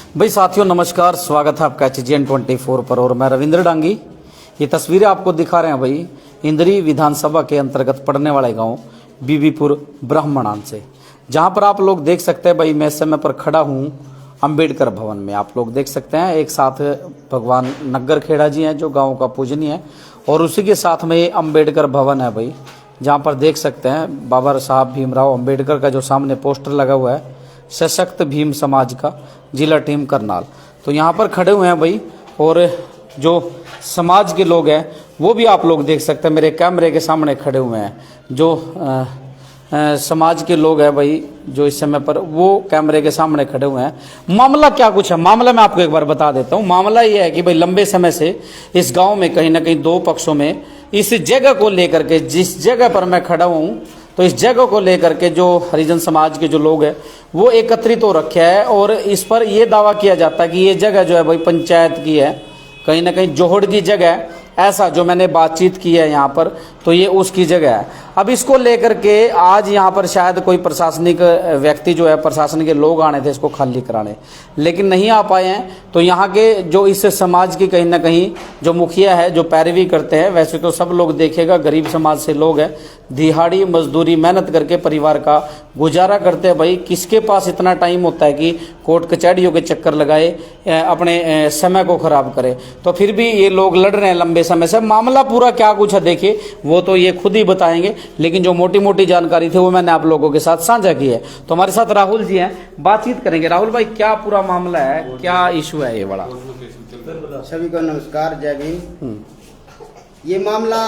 भाई साथियों नमस्कार, स्वागत है आपका HGN24 पर। और मैं रविंद्र डांगी। ये तस्वीरें आपको दिखा रहे हैं भाई इंद्री विधानसभा के अंतर्गत पड़ने वाले गांव बीबीपुर ब्राह्मणान से, जहां पर आप लोग देख सकते हैं भाई मैं इस समय पर खड़ा हूं अंबेडकर भवन में। आप लोग देख सकते हैं एक साथ भगवान नग्गर खेड़ा जी हैं जो गाँव का पूजनीय है, और उसी के साथ में ये अंबेडकर भवन है भाई, जहाँ पर देख सकते हैं बाबा साहब भीमराव अंबेडकर का जो सामने पोस्टर लगा हुआ है, सशक्त भीम समाज का जिला टीम करनाल। तो यहाँ पर खड़े हुए हैं भाई, और जो समाज के लोग हैं वो भी आप लोग देख सकते हैं मेरे कैमरे के सामने खड़े हुए हैं। जो समाज के लोग हैं भाई जो इस समय पर वो कैमरे के सामने खड़े हुए हैं। मामला क्या कुछ है, मामला मैं आपको एक बार बता देता हूँ। मामला ये है कि भाई लंबे समय से इस गांव में कहीं ना कहीं दो पक्षों में इस जगह को लेकर के, जिस जगह पर मैं खड़ा हूँ, तो इस जगह को लेकर के जो हरिजन समाज के जो लोग हैं वो एकत्रित हो रखे हैं, और इस पर यह दावा किया जाता है कि ये जगह जो है भाई पंचायत की है, कहीं ना कहीं जोहड़ की जगह है। ऐसा जो मैंने बातचीत की है यहाँ पर, तो ये उसकी जगह है। अब इसको लेकर के आज यहाँ पर शायद कोई प्रशासनिक व्यक्ति जो है, प्रशासन के लोग आने थे इसको खाली कराने, लेकिन नहीं आ पाए हैं। तो यहाँ के जो इस समाज की कहीं ना कहीं जो मुखिया है जो पैरवी करते हैं, वैसे तो सब लोग देखेगा गरीब समाज से लोग हैं, दिहाड़ी मजदूरी मेहनत करके परिवार का गुजारा करते हैं भाई। किसके पास इतना टाइम होता है कि कोर्ट कचहरियों के चक्कर लगाए, अपने समय को खराब करे। तो फिर भी ये लोग लड़ रहे हैं लंबे समय से। मामला पूरा क्या कुछ है देखिए, वो तो ये खुद ही बताएंगे, लेकिन जो मोटी मोटी जानकारी थी वो मैंने आप लोगों के साथ साझा की है। तो हमारे साथ राहुल जी हैं, बातचीत करेंगे। राहुल भाई क्या पूरा मामला है, क्या इशू है ये बड़ा? सभी को नमस्कार, जय भीम। ये मामला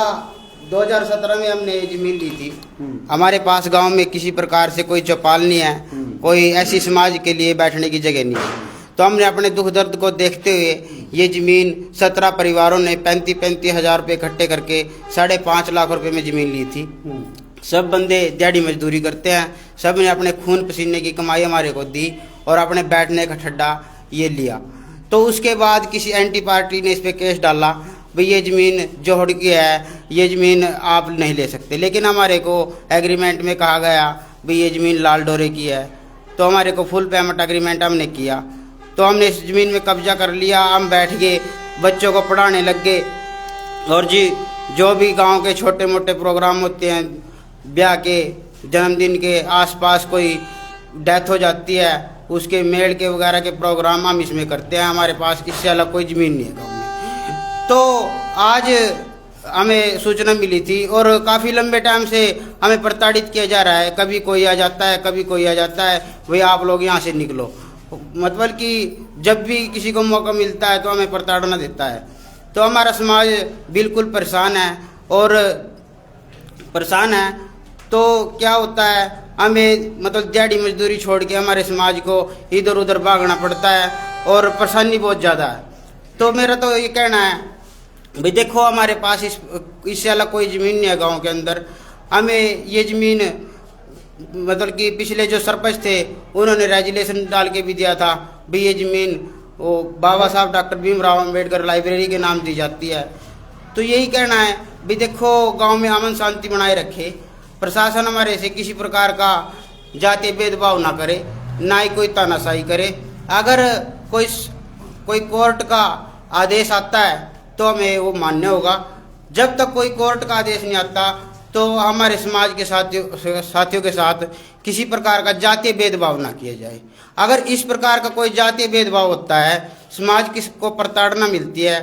2017 में हमने जमीन ली थी। हमारे पास गांव में किसी प्रकार से कोई चौपाल नहीं है, कोई ऐसी समाज के लिए बैठने की जगह नहीं है। तो हमने अपने दुख दर्द को देखते हुए ये जमीन 17 परिवारों ने 35 हज़ार रुपये इकट्ठे करके 5.5 लाख रुपए में जमीन ली थी। सब बंदे दिहाड़ी मजदूरी करते हैं, सब ने अपने खून पसीने की कमाई हमारे को दी और अपने बैठने का ठड्डा ये लिया। तो उसके बाद किसी एंटी पार्टी ने इस पर केस डाला, भाई ये ज़मीन जोहड़ की है, ये ज़मीन आप नहीं ले सकते। लेकिन हमारे को एग्रीमेंट में कहा गया भाई ये ज़मीन लाल डोरे की है। तो हमारे को फुल पेमेंट एग्रीमेंट हमने किया, तो हमने इस ज़मीन में कब्जा कर लिया। हम बैठ गए, बच्चों को पढ़ाने लग गए, और जी जो भी गांव के छोटे मोटे प्रोग्राम होते हैं, ब्याह के, जन्मदिन के, आसपास कोई डेथ हो जाती है, उसके मेल के वगैरह के प्रोग्राम हम इसमें करते हैं। हमारे पास इससे अलग कोई ज़मीन नहीं है गाँव में। तो आज हमें सूचना मिली थी, और काफ़ी लंबे टाइम से हमें प्रताड़ित किया जा रहा है। कभी कोई आ जाता है, कभी कोई आ जाता है, भाई आप लोग यहाँ से निकलो। मतलब कि जब भी किसी को मौका मिलता है तो हमें प्रताड़ना देता है। तो हमारा समाज बिल्कुल परेशान है, और परेशान है तो क्या होता है, हमें मतलब दिहाड़ी मजदूरी छोड़ के हमारे समाज को इधर उधर भागना पड़ता है, और परेशानी बहुत ज़्यादा है। तो मेरा तो ये कहना है भाई देखो हमारे पास इससे अलग कोई ज़मीन नहीं है गांव के अंदर। हमें ये ज़मीन मतलब कि पिछले जो सरपंच थे उन्होंने रेजुलेशन डाल के भी दिया था भाई ये ज़मीन वो बाबा साहब डॉक्टर भीमराव अंबेडकर लाइब्रेरी के नाम दी जाती है। तो यही कहना है भाई देखो गांव में अमन शांति बनाए रखे, प्रशासन हमारे से किसी प्रकार का जातीय भेदभाव ना करे, ना ही कोई तानाशाही करे। अगर कोई कोर्ट का आदेश आता है तो हमें वो मान्य होगा। जब तक कोई कोर्ट का आदेश नहीं आता तो हमारे समाज के साथियों के साथ किसी प्रकार का जातीय भेदभाव ना किया जाए। अगर इस प्रकार का कोई जातीय भेदभाव होता है, समाज को प्रताड़ना मिलती है,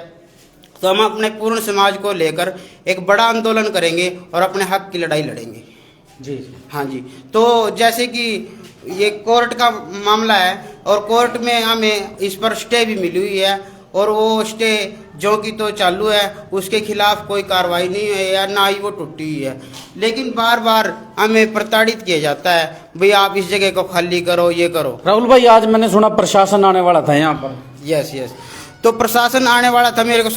तो हम अपने पूर्ण समाज को लेकर एक बड़ा आंदोलन करेंगे और अपने हक की लड़ाई लड़ेंगे। जी हाँ जी। तो जैसे कि ये कोर्ट का मामला है, और कोर्ट में हमें इस पर स्टे भी मिली हुई है, और वो स्टे जो कि तो चालू है, उसके खिलाफ कोई कार्रवाई नहीं है या ना ही वो टूटी हुई है। लेकिन बार बार हमें प्रताड़ित किया जाता है भाई आप इस जगह को खाली करो, ये करो। राहुल भाई आज मैंने सुना प्रशासन आने वाला था यहाँ पर। यस। तो प्रशासन आने वाला था, मेरे को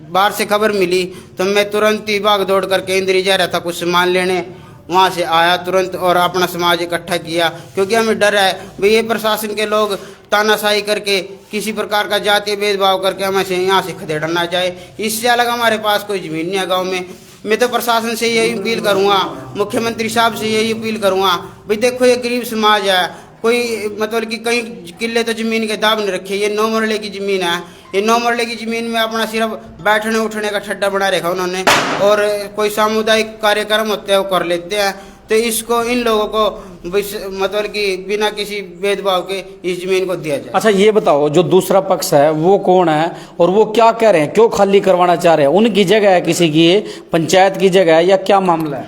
बाहर से खबर मिली, तो मैं तुरंत ही भाग दौड़ करके इंद्री जा रहा था कुछ सामान लेने, वहाँ से आया तुरंत और अपना समाज इकट्ठा किया। क्योंकि हमें डर है भाई ये प्रशासन के लोग तानाशाही करके किसी प्रकार का जातीय भेदभाव करके हमें से यहाँ से खदेड़ना चाहे। इससे अलग हमारे पास कोई ज़मीन नहीं है गाँव में। मैं तो प्रशासन से यही अपील करूँगा, मुख्यमंत्री साहब से यही अपील करूँगा भाई देखो ये गरीब समाज है, कोई मतलब कि कई किले तो जमीन के दाब नहीं रखे। ये 9 मरले की जमीन है। ये 9 मरले की जमीन में अपना सिर्फ बैठने उठने का ठड्डा बना रखा उन्होंने, और कोई सामुदायिक कार्यक्रम होते हैं वो कर लेते हैं। तो इसको इन लोगों को मतलब कि बिना किसी भेदभाव के इस जमीन को दिया जाए। अच्छा ये बताओ, जो दूसरा पक्ष है वो कौन है और वो क्या कह रहे हैं, क्यों खाली करवाना चाह रहे हैं? उनकी जगह है किसी की, ये पंचायत की जगह है या क्या मामला है?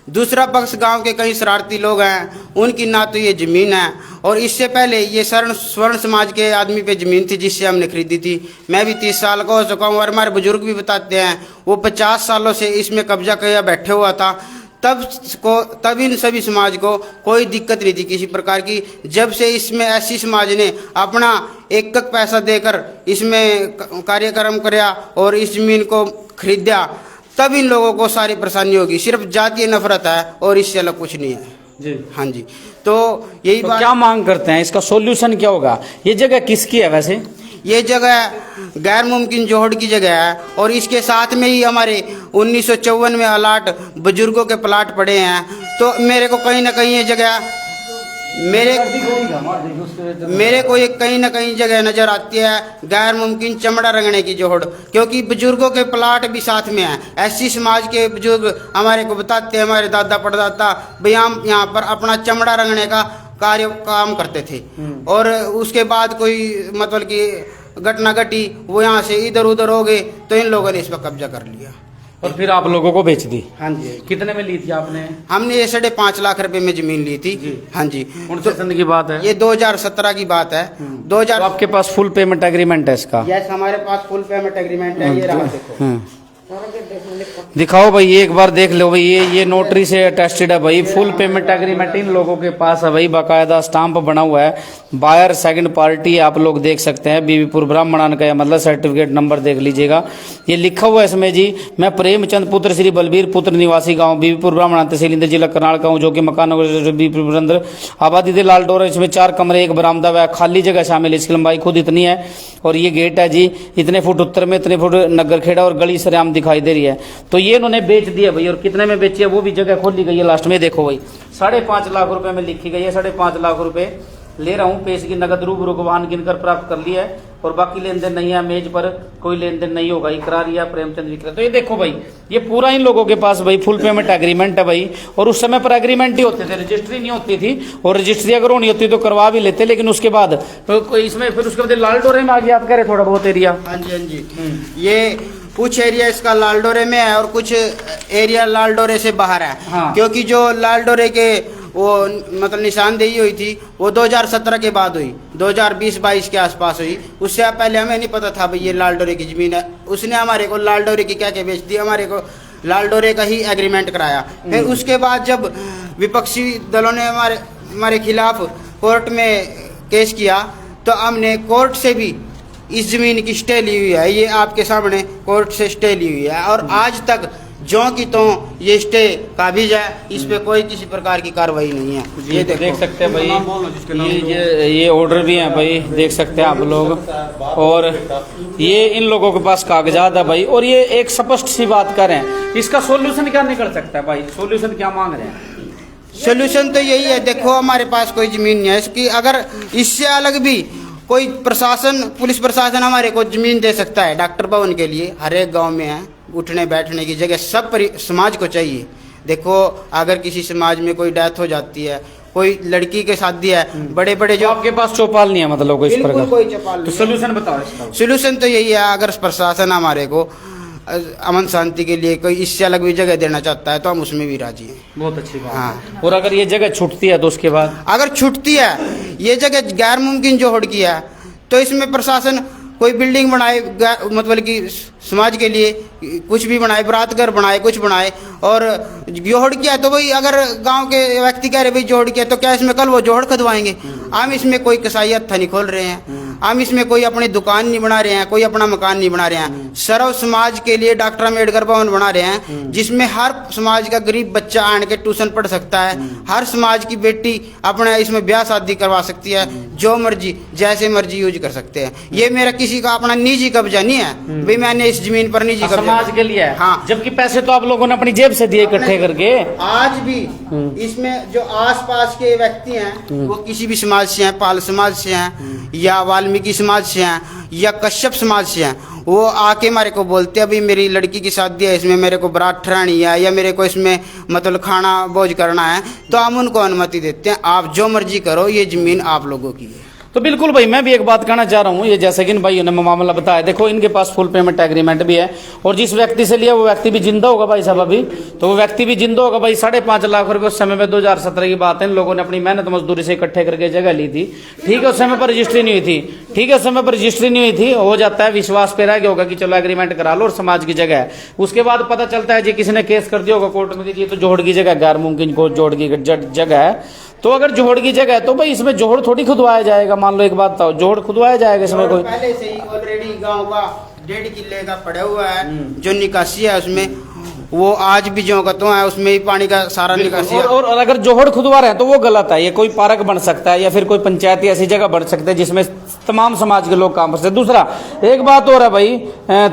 दूसरा पक्ष गांव के कई शरारती लोग हैं, उनकी ना तो ये ज़मीन है, और इससे पहले ये स्वर्ण समाज के आदमी पे ज़मीन थी जिससे हमने खरीदी थी। मैं भी 30 साल का हो चुका हूँ और हमारे बुजुर्ग भी बताते हैं वो 50 सालों से इसमें कब्जा किया बैठे हुआ था। तब इन सभी समाज को कोई दिक्कत नहीं थी किसी प्रकार की। जब से इसमें ऐसी समाज ने अपना एक पैसा देकर इसमें कार्यक्रम किया और इस ज़मीन को खरीदा, तब इन लोगों को सारी परेशानी होगी। सिर्फ जातीय नफरत है और इससे अलग कुछ नहीं है जी। हाँ जी, तो यही तो बात। क्या मांग करते हैं, इसका सॉल्यूशन क्या होगा? ये जगह किसकी है वैसे? ये जगह गैर मुमकिन जोहड़ की जगह है, और इसके साथ में ही हमारे 1954 में अलाट बुजुर्गों के प्लाट पड़े हैं। तो मेरे को कहीं ना कहीं ये जगह मेरे को ये कहीं ना कहीं जगह नज़र आती है गैर मुमकिन चमड़ा रंगने की जोहड़, क्योंकि बुजुर्गों के प्लाट भी साथ में हैं। ऐसी समाज के बुजुर्ग हमारे को बताते हैं, हमारे दादा परदादा भाई हम यहाँ पर अपना चमड़ा रंगने का काम करते थे, और उसके बाद कोई मतलब कि घटना घटी, वो यहाँ से इधर उधर हो गए तो इन लोगों ने इस पर कब्जा कर लिया और फिर आप लोगों को बेच दी? हाँ जी। कितने में ली थी आपने? हमने ये 5.5 लाख रुपए में जमीन ली थी जी। हाँ जी। कौन से सन की बात है? ये 2017 की बात है। 2000। तो आपके पास फुल पेमेंट एग्रीमेंट है इसका? यस, हमारे पास फुल पेमेंट एग्रीमेंट है। ये रहा देखो। दिखाओ भाई, एक बार देख लो भाई, ये नोटरी से अटेस्टेड है भाई। फुल पेमेंट एग्रीमेंट इन लोगों के पास है भाई, बाकायदा स्टाम्प बना हुआ है। बायर सेकंड पार्टी आप लोग देख सकते हैं, बीबीपुर ब्राह्मणान का, मतलब सर्टिफिकेट नंबर देख लीजिएगा। ये लिखा हुआ है इसमें जी, मैं प्रेमचंद पुत्र श्री बलबीर पुत्र निवासी गाँव बीबीपुर ब्राह्मणान तहसील इंदौर जिला करनाल का हूँ, जो कि मकान बीबीपुर अंदर आबादी दे लाल डोर। इसमें 4 कमरे 1 बरामदा व खाली जगह शामिल। इसकी लंबाई खुद इतनी है, और ये गेट है जी इतने फुट उत्तर में, इतने फुट नगर खेड़ा, और गली सरेआम दिखाई दे रही है। तो ये इन्होंने बेच दिया भाई, और कितने में बेची है वो भी जगह खोली गई है लास्ट में। देखो भाई 5.5 लाख रुपए में लिखी गई है। 5.5 लाख रुपए ले रहा हूँ, पेश की नगद रूबरू को वाहन गिनकर प्राप्त कर लिया है, और बाकी लेन देन नहीं है, मेज पर कोई लेन देन नहीं होगा। इकरार या प्रेमचंद विक्रय। तो ये देखो भाई, ये पूरा इन लोगों के पास भाई फुल पेमेंट एग्रीमेंट है भाई। और उस समय पर एग्रीमेंट ही होते थे, रजिस्ट्री नहीं होती थी, और रजिस्ट्री अगर होनी होती तो करवा भी लेते, लेकिन उसके बाद तो इसमें फिर उसके बाद लाल डोरे में आ गया। आप कह रहे थोड़ा बहुत एरिया? हाँ जी, हाँ जी। ये कुछ एरिया इसका लाल डोरे में है और कुछ एरिया लाल डोरे से बाहर है। हाँ। क्योंकि जो लाल डोरे के वो मतलब निशानदेही हुई थी वो 2017 के बाद हुई, 2020-22 के आसपास हुई। उससे पहले हमें नहीं पता था भाई ये लाल डोरे की जमीन है। उसने हमारे को लाल डोरे की क्या क्या बेच दी, हमारे को लाल डोरे का ही एग्रीमेंट कराया। फिर उसके बाद जब विपक्षी दलों ने हमारे खिलाफ कोर्ट में केस किया, तो हमने कोर्ट से भी इस जमीन की स्टे ली हुई है। ये आपके सामने कोर्ट से स्टे ली हुई है, और आज तक जो की तो ये स्टे काबिज है, इस पे कोई किसी प्रकार की कार्रवाई नहीं है। ये देख सकते हैं भाई, ये ऑर्डर भी है भाई, देख सकते हैं आप लोग। और ये इन लोगों के पास कागजात है भाई, और ये एक स्पष्ट सी बात कर रहे हैं। इसका सॉल्यूशन क्या निकल सकता है भाई? सॉल्यूशन क्या मांग रहे हैं? सोल्यूशन तो यही है, देखो हमारे पास कोई जमीन नहीं है इसकी। अगर इससे अलग भी कोई प्रशासन, पुलिस प्रशासन हमारे को जमीन दे सकता है डॉक्टर भवन के लिए, हर एक गांव में है, उठने बैठने की जगह सब समाज को चाहिए। देखो अगर किसी समाज में कोई डेथ हो जाती है, कोई लड़की के शादी है, बड़े बड़े जो आपके पास चौपाल नहीं है मतलब कोई इस प्रकार? कोई चौपाल नहीं। तो सोल्यूशन बताओ इसका। सोल्यूशन तो यही है, अगर प्रशासन हमारे को अमन शांति के लिए कोई इससे अलग भी जगह देना चाहता है तो हम उसमें भी राजी हैं। बहुत अच्छी बात। हाँ। और अगर ये जगह छूटती है तो उसके बाद? अगर छूटती है ये जगह गैर मुमकिन जोहड़ की है, तो इसमें प्रशासन कोई बिल्डिंग बनाए, मतलब कि समाज के लिए कुछ भी बनाए, बरात घर बनाए, कुछ बनाए। और जोहड़ किया तो भाई अगर गांव के व्यक्ति कह रहे भाई जोहड़ किया, तो क्या इसमें कल वो जोहड़ खुदवाएंगे? हम इसमें कोई कसाईयत नहीं खोल रहे हैं, हम इसमें कोई अपनी दुकान नहीं बना रहे हैं, कोई अपना मकान नहीं बना रहे हैं। सर्व समाज के लिए डॉक्टर अम्बेडकर भवन बना रहे हैं, जिसमें हर समाज का गरीब बच्चा आन के ट्यूशन पढ़ सकता है। हर समाज की बेटी अपना इसमें ब्याह शादी करवा सकती है, जो मर्जी जैसे मर्जी यूज कर सकते हैं। ये मेरा किसी का अपना निजी कब्जा नहीं है भाई, मैंने इस जमीन पर निजी कब्जा, समाज के लिए है। हाँ। जबकि पैसे तो आप लोगों ने अपनी जेब से दिए इकट्ठे करके। आज भी इसमें जो आसपास के व्यक्ति हैं वो किसी भी समाज समाज से हैं, पाल समाज से हैं, या वाल्मीकि समाज से हैं, या कश्यप समाज से हैं, वो आके मेरे को बोलते हैं अभी मेरी लड़की की शादी है, इसमें मेरे को बारात ठहरानी है या मेरे को इसमें मतलब खाना भोज करना है, तो हम उनको अनुमति देते हैं, आप जो मर्जी करो, ये ज़मीन आप लोगों की है। तो बिल्कुल भाई, मैं भी एक बात कहना चाह रहा हूँ, ये जैसे कि इन भाइयों ने मामला बताया, देखो इनके पास फुल पेमेंट एग्रीमेंट भी है, और जिस व्यक्ति से लिया वो व्यक्ति भी जिंदा होगा भाई साहब अभी, तो वो व्यक्ति भी जिंदा होगा भाई। 5.5 लाख रुपए उस समय में 2017 की बात है, इन लोगों ने अपनी मेहनत मजदूरी से इकट्ठे करके जगह ली थी। ठीक है, उस समय पर रजिस्ट्री नहीं हुई थी, ठीक है, उस समय पर रजिस्ट्री नहीं हुई थी, हो जाता है विश्वास पे रह गया होगा कि चलो एग्रीमेंट करा लो और समाज की जगह है। उसके बाद पता चलता है जी किसी ने केस कर दिया होगा कोर्ट में कि ये तो जोहड़ की जगह, गैर मुमकिन को जोहड़ की जगह है। तो अगर जोहड़ की जगह है तो भाई इसमें जोहड़ थोड़ी खुदवाया जाएगा, मान लो एक बात बताओ, जोहड़ खुदवाया जाएगा इसमें कोई? पहले से ही ऑलरेडी गांव का 1.5 किले का पड़ा हुआ है, जो निकासी है उसमें वो आज भी जो तो है, उसमें ही पानी का सारा निकासी है। और अगर जोहड़ खुदवा रहे हैं तो वो गलत है। ये कोई पार्क बन सकता है या फिर कोई पंचायत ऐसी जगह बन सकता है जिसमें तमाम समाज के लोग काम कर सकते। दूसरा एक बात और है भाई,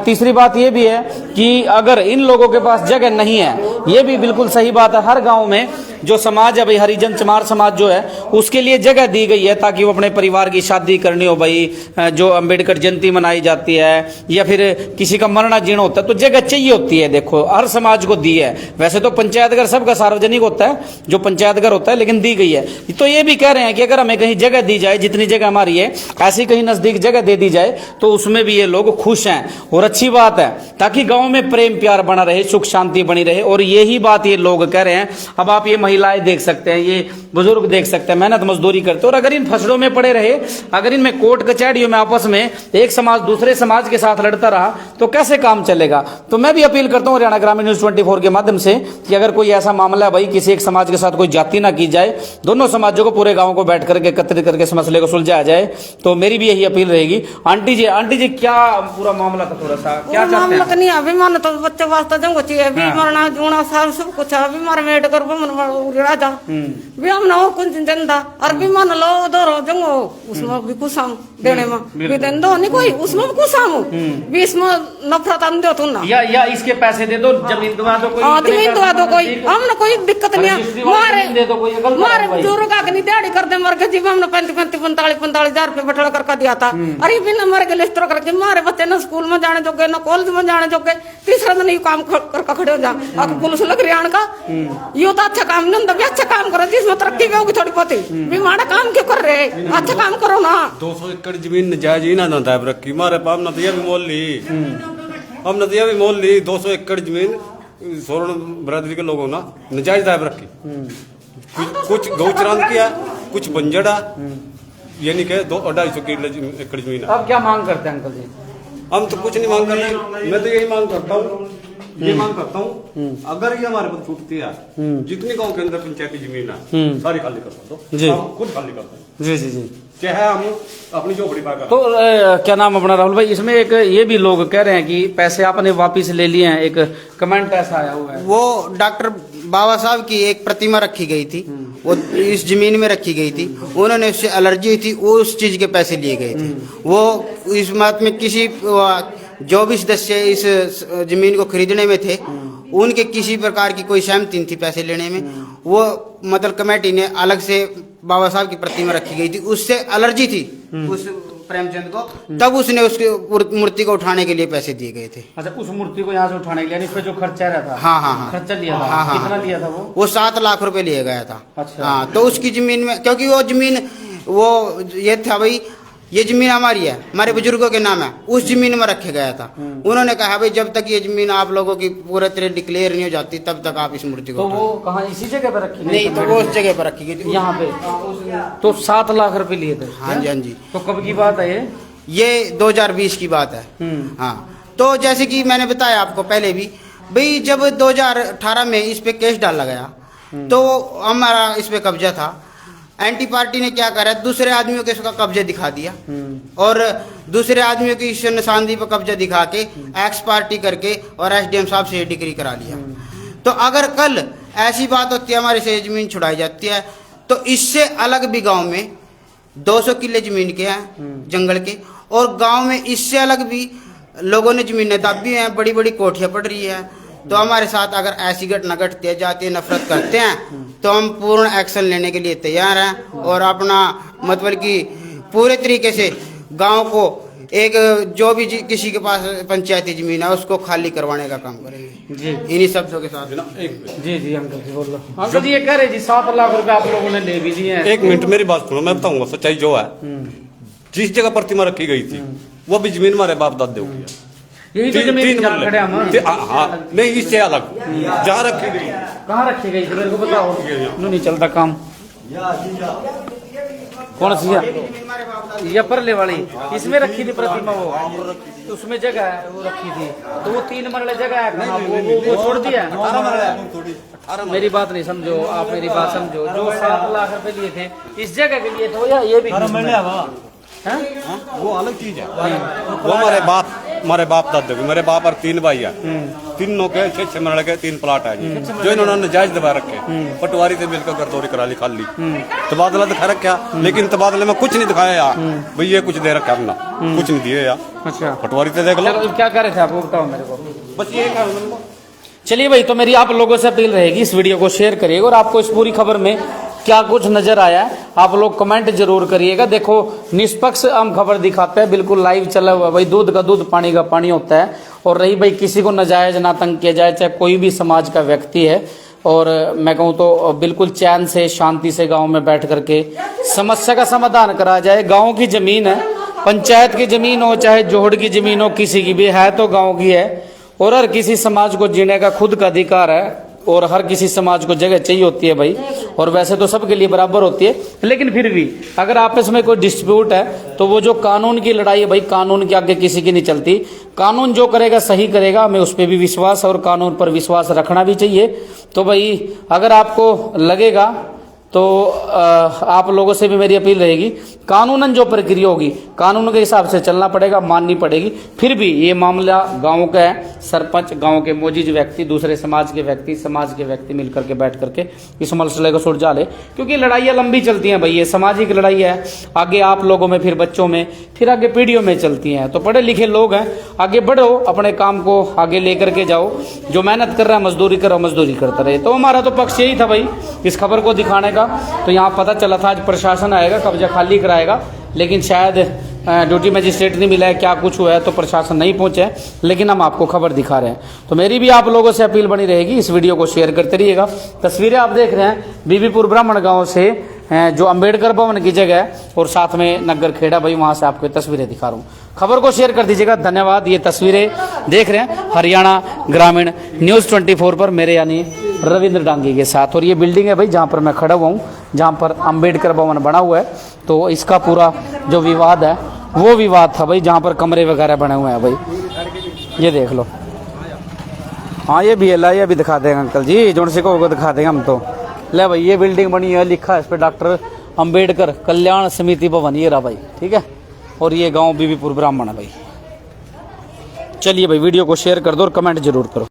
तीसरी बात ये भी है कि अगर इन लोगों के पास जगह नहीं है, ये भी बिल्कुल सही बात है, हर गांव में जो समाज है भाई, हरिजन चमार समाज जो है, उसके लिए जगह दी गई है ताकि वो अपने परिवार की शादी करनी हो भाई, जो अंबेडकर जयंती मनाई जाती है या फिर किसी का मरना जीर्ण होता है तो जगह चाहिए होती है। देखो हर समाज को दी है, वैसे तो पंचायत घर सबका सार्वजनिक होता है, जो पंचायत घर होता है, लेकिन दी गई है। तो ये भी कह रहे हैं कि अगर हमें कहीं जगह दी जाए, जितनी जगह हमारी है ऐसी कहीं नजदीक जगह दे दी जाए तो उसमें भी ये लोग खुश हैं और अच्छी बात है, ताकि गांव में प्रेम प्यार बना रहे, सुख शांति बनी रहे। और यही बात ये लोग कह रहे हैं। अब आप ये महिलाएं देख सकते हैं, ये बुजुर्ग देख सकते हैं, मेहनत मजदूरी करते हैं, और अगर इन फसलों में पड़े रहे, अगर इनमें कोर्ट कचहरियों में आपस में एक समाज दूसरे समाज के साथ लड़ता रहा तो कैसे काम चलेगा। तो मैं भी अपील करता हूं हरियाणा ग्रामीण न्यूज 24 के माध्यम से कि अगर कोई ऐसा मामला है भाई, किसी एक समाज के साथ कोई जाति ना की जाए, दोनों समाजों को पूरे गांव को बैठ करके एकत्रित करके इस मसले को सुलझाया जाए। तो मेरी भी यही अपील रहेगी। आंटी जी क्या पूरा मामला था, थोड़ा सा क्या चाहते हैं? नहीं अभी मन तो बच्चे वास्ते जंग चाहिए, अभी मरना जोना सार सब कुछ है, अभी मार मेट कर राजा भी हम ना हो कुछ जनता, और भी मान लो दो रो जंगो उसमें भी कुछ हम देने में भी देन दो नहीं कोई, उसमें कुछ हम भी इसमें नफरत हम दो तू ना, या इसके पैसे दे दो, जमीन दवा दो, कोई जमीन दवा दो, कोई हम ना कोई दिक्कत नहीं है। मारे बुजुर्ग का नहीं दिहाड़ी कर दे मर के जी, हमने 45,000 रुपये बटला करके दिया था, अरे बिना मर के लिस्ट करके मारे बच्चे ना स्कूल में जाने जोगे ना कॉलेज में जाने जोगे, तीसरा दिन काम करके खड़े हो जा। अब पुलिस लग हरियाणा का यो तो अच्छा काम नहीं होता, अच्छा काम करो जिसमें तरक्की भी होगी थोड़ी बहुत, भी माड़ा काम क्यों कर रहे, अच्छा काम करो ना। 200 एकड़ जमीन नजायज ही ना होता है रखी, मारे पाप नदिया भी मोल ली, हम नदिया भी मोल ली, 200 एकड़ जमीन सोरण बरादरी के लोगों ना नजायज दायब रखी, कुछ गौचरान किया, कुछ बंजड़ा, ये नहीं कहे 250 एकड़ जमीन। अब क्या मांग करते हैं अंकल जी? हम तो कुछ नहीं मांग कर रहे, मैं तो यही मांग करता हूँ, अगर ये हमारे पर छूटती है, जितनी गांव के अंदर पंचायती जमीन है सारी खाली कर दो, खुद खाली कर दो जी जी जी, चाहे हम अपनी झोपड़ी पाकर। तो क्या नाम अपना राहुल भाई, इसमें एक ये भी लोग कह रहे हैं कि पैसे आपने वापिस ले लिए हैं, एक कमेंट ऐसा आया हुआ है। वो डॉक्टर बाबा साहब की एक प्रतिमा रखी गई थी, वो इस जमीन में रखी गई थी, उन्होंने उससे एलर्जी हुई थी, वो उस चीज के पैसे लिए गए थे। वो इस बात में किसी जो भी सदस्य इस जमीन को खरीदने में थे, उनके किसी प्रकार की कोई सहमति नहीं थी पैसे लेने में। वो मतलब कमेटी ने अलग से बाबा साहब की प्रतिमा रखी गई थी, उससे एलर्जी थी उस प्रेमचंद को, तब उसने उसके मूर्ति को उठाने के लिए पैसे दिए गए थे। अच्छा, उस मूर्ति को यहाँ से उठाने के लिए, इस पे जो खर्चा रहा था? हाँ, खर्चा लिया था? हाँ, कितना लिया था वो? 7 लाख रुपए लिया गया था। अच्छा। हाँ, तो उसकी जमीन में, क्योंकि वो जमीन वो ये था भाई, ये जमीन हमारी है, हमारे बुजुर्गों के नाम है, उस जमीन में रखे गया था। उन्होंने कहा भाई जब तक ये जमीन आप लोगों की पूरा तरह डिक्लेयर नहीं हो जाती तब तक आप इस मूर्ति को। तो वो कहाँ, इसी जगह पे रखी? नहीं, तो वो उस जगह पर रखी गई थी, यहाँ पे। तो 7 लाख रुपए लिए थे? हाँ जी, हाँ जी। तो कब की बात है ये 2020 की बात है। हाँ, तो जैसे कि मैंने बताया आपको पहले भी भाई, जब 2018 में इस पे केस डाला गया तो हमारा इस पे कब्जा था। एंटी पार्टी ने क्या करा, दूसरे आदमियों के इसका कब्जा दिखा दिया और दूसरे आदमियों की इस निशानदेही पर कब्जा दिखा के एक्स पार्टी करके और एसडीएम साहब से डिग्री करा लिया। तो अगर कल ऐसी बात होती है, हमारे से जमीन छुड़ाई जाती है, तो इससे अलग भी गांव में 200 किले जमीन के हैं जंगल के, और गांव में इससे अलग भी लोगों ने जमीनें दाबी हैं, बड़ी बड़ी कोठियां पड़ रही है, तो हमारे साथ अगर ऐसी घटना घटती है, जाती नफरत करते हैं, तो हम पूर्ण एक्शन लेने के लिए तैयार हैं और अपना मतलब कि पूरे तरीके से गांव को एक जो भी किसी के पास पंचायती जमीन है उसको खाली करवाने का काम करेंगे जी। इन्हीं शब्दों के साथ। जी जी अंकल जी बोल लो। अंकल जी ये कह रहे जी 7 लाख रुपए आप लोगों ने ले भी दिए हैं। एक मिनट मेरी बात सुनो, मैं बताऊंगा सच्चाई जो है। जिस जगह प्रतिमा रखी गई थी वो भी जमीन हमारे बाप दादे की है। यही तो जमीन जहाँ खड़े हम। हाँ नहीं, इससे अलग जहाँ रखी गई। कहाँ रखी गई थी मेरे को बताओ। नहीं चलता काम। कौन सी है ये परले वाली, इसमें रखी थी प्रतिमा वो, उसमें जगह है वो रखी थी, तो वो 3 मरले जगह है वो छोड़ दिया। मेरी बात नहीं समझो आप, मेरी बात समझो। जो 7 लाख रुपए लिए थे इस जगह के लिए तो ये भी वो अलग चीज है। वो हमारे बाप दादे की, मेरे बाप और 3 भाई है, तीनों के 6 मरले के 3 प्लाट है जी, जो इन्होंने जायज दबा रखे। पटवारी से मिलकर गर्दौरी करा ली, खाली तबादला दिखा रखा, लेकिन तबादले में कुछ नहीं दिखाया यार भाई, ये कुछ दे रखा अपना, कुछ नहीं दिए यार। अच्छा पटवारी से देख लो। क्या कर रहे थे आप वो बताओ मेरे को। बस ये कहा। चलिए भाई, तो मेरी आप लोगों से अपील रहेगी, इस वीडियो को शेयर करिएगा और आपको इस पूरी खबर में क्या कुछ नजर आया है आप लोग कमेंट जरूर करिएगा। देखो निष्पक्ष हम खबर दिखाते हैं, बिल्कुल लाइव चला हुआ भाई, दूध का दूध पानी का पानी होता है। और रही भाई किसी को नाजायज ना तंग किया जाए, चाहे कोई भी समाज का व्यक्ति है, और मैं कहूँ तो बिल्कुल चैन से शांति से गांव में बैठ करके समस्या का समाधान करा जाए। गांव की जमीन है, पंचायत की जमीन हो चाहे जोहड़ की जमीन हो, किसी की भी है तो गाँव की है, और हर किसी समाज को जीने का खुद का अधिकार है, और हर किसी समाज को जगह चाहिए होती है भाई, और वैसे तो सबके लिए बराबर होती है। लेकिन फिर भी अगर आपस में कोई डिस्प्यूट है तो वो जो कानून की लड़ाई है भाई, कानून के आगे किसी की नहीं चलती। कानून जो करेगा सही करेगा, हमें उस पर भी विश्वास और कानून पर विश्वास रखना भी चाहिए। तो भाई अगर आपको लगेगा तो आप लोगों से भी मेरी अपील रहेगी, कानूनन जो प्रक्रिया होगी कानून के हिसाब से चलना पड़ेगा, माननी पड़ेगी। फिर भी ये मामला गांव का है, सरपंच गांव के मोजिज व्यक्ति, दूसरे समाज के व्यक्ति मिलकर के बैठ करके इस मसले को सुलझा ले, क्योंकि लड़ाइयाँ लंबी चलती हैं भाई, ये सामाजिक लड़ाई है, आगे आप लोगों में, फिर बच्चों में, फिर आगे पीढ़ियों में चलती हैं। तो पढ़े लिखे लोग हैं, आगे बढ़ो, अपने काम को आगे लेकर के जाओ, जो मेहनत कर रहा है मजदूरी करो, मजदूरी करता रहे। तो हमारा तो पक्ष यही था भाई इस खबर को दिखाने का। तो यहाँ पता चला था आज प्रशासन आएगा, कब्जा खाली कराएगा, लेकिन शायद ड्यूटी मजिस्ट्रेट नहीं मिला है, क्या कुछ हुआ है तो प्रशासन नहीं पहुंचे, लेकिन हम आपको खबर दिखा रहे हैं। तो मेरी भी आप लोगों से अपील बनी रहेगी, इस वीडियो को शेयर करते रहिएगा। तस्वीरें आप देख रहे हैं बीबीपुर ब्राह्मण गांव से, जो अंबेडकर भवन की जगह है, और साथ में नगर खेड़ा भाई, वहां से आपको तस्वीरें दिखा रहा हूँ। खबर को शेयर कर दीजिएगा, धन्यवाद। ये तस्वीरें देख रहे हैं हरियाणा ग्रामीण न्यूज़ 24 पर, मेरे यानी रविंद्र डांगी के साथ। और ये बिल्डिंग है भाई जहाँ पर मैं खड़ा हुआ हूँ, जहाँ पर अंबेडकर भवन बना हुआ है। तो इसका पूरा जो विवाद है वो विवाद था भाई, जहाँ पर कमरे वगैरह बने हुए हैं भाई, ये देख लो। हाँ ये भी है, ये भी दिखा देंगे अंकल जी, जोन से को दिखा देंगे हम। तो ले भाई ये बिल्डिंग बनी है, लिखा है इस पर डॉक्टर अंबेडकर कल्याण समिति भवन, ये रहा भाई, ठीक है। और ये गांव बीबीपुर ब्राह्मण है भाई। चलिए भाई वीडियो को शेयर कर दो और कमेंट जरूर करो।